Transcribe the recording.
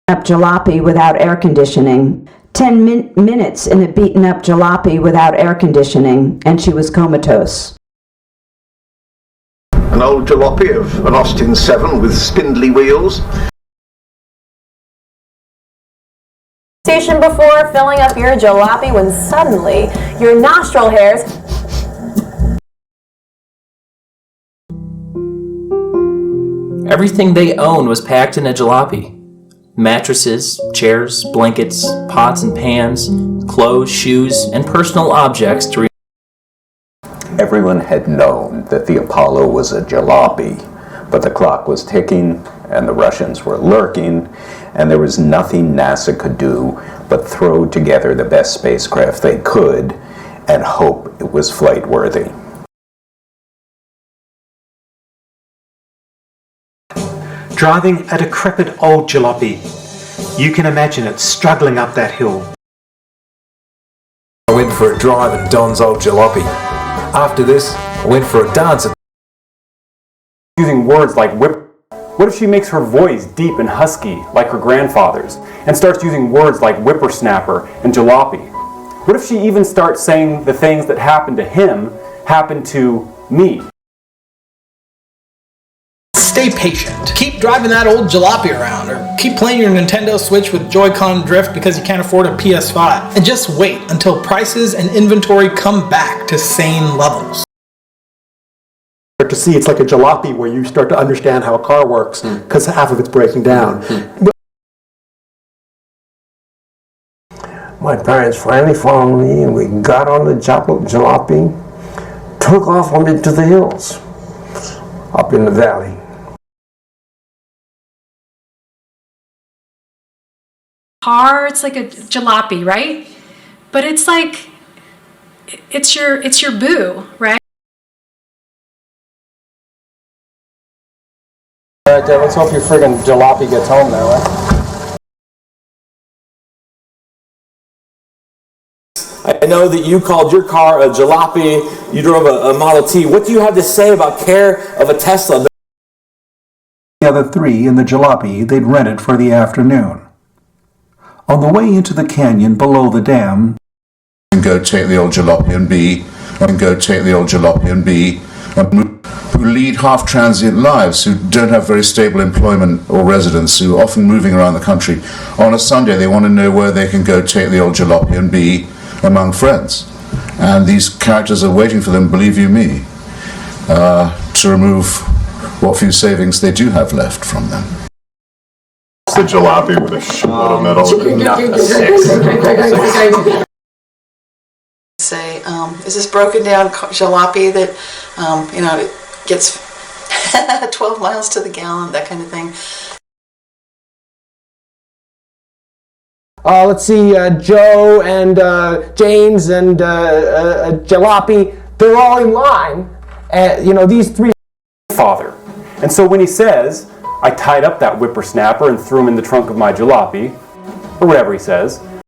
up jalopy without air conditioning. 10 minutes in a beaten up jalopy without air conditioning, and she was comatose. An old jalopy of an Austin 7 with spindly wheels. Station before filling up your jalopy when suddenly your nostril hairs Everything they owned was packed in a jalopy. Mattresses, chairs, blankets, pots and pans, clothes, shoes, and personal objects to Everyone had known that the Apollo was a jalopy, but the clock was ticking and the Russians were lurking, and there was nothing NASA could do but throw together the best spacecraft they could and hope it was flight-worthy. Driving a decrepit old jalopy. You can imagine it struggling up that hill. I went for a drive in Don's old jalopy. After this, I went for a dance at using words like whip. What if she makes her voice deep and husky like her grandfather's and starts using words like whippersnapper and jalopy? What if she even starts saying the things that happened to him happened to me? Stay patient. Keep driving that old jalopy around, or keep playing your Nintendo Switch with Joy-Con drift because you can't afford a PS5. And just wait until prices and inventory come back to sane levels. To see it's like a jalopy where you start to understand how a car works because half of it's breaking down. My parents finally found me and we got on the jalopy, took off on into the hills, up in the valley. Car, it's like a jalopy, right? But it's like, it's your boo, right? Alright, Dad, let's hope your friggin' jalopy gets home now, right? I know that you called your car a jalopy, you drove a Model T. What do you have to say about care of a Tesla? The other three in the jalopy they'd rented for the afternoon. On the way into the canyon below the dam, and go take the old jalopy and be, who lead half-transient lives, who don't have very stable employment or residence, who are often moving around the country. On a Sunday they want to know where they can go take the old jalopy and be among friends. And these characters are waiting for them, believe you me, to remove what few savings they do have left from them. The jalopy with a shitload of metal. Say, is this broken down jalopy that, you know, it gets 12 miles to the gallon, that kind of thing. Let's see, Joe and James and Jalopy, they're all in line. You know, these three. Father. And so when he says, I tied up that whippersnapper and threw him in the trunk of my jalopy, or whatever he says,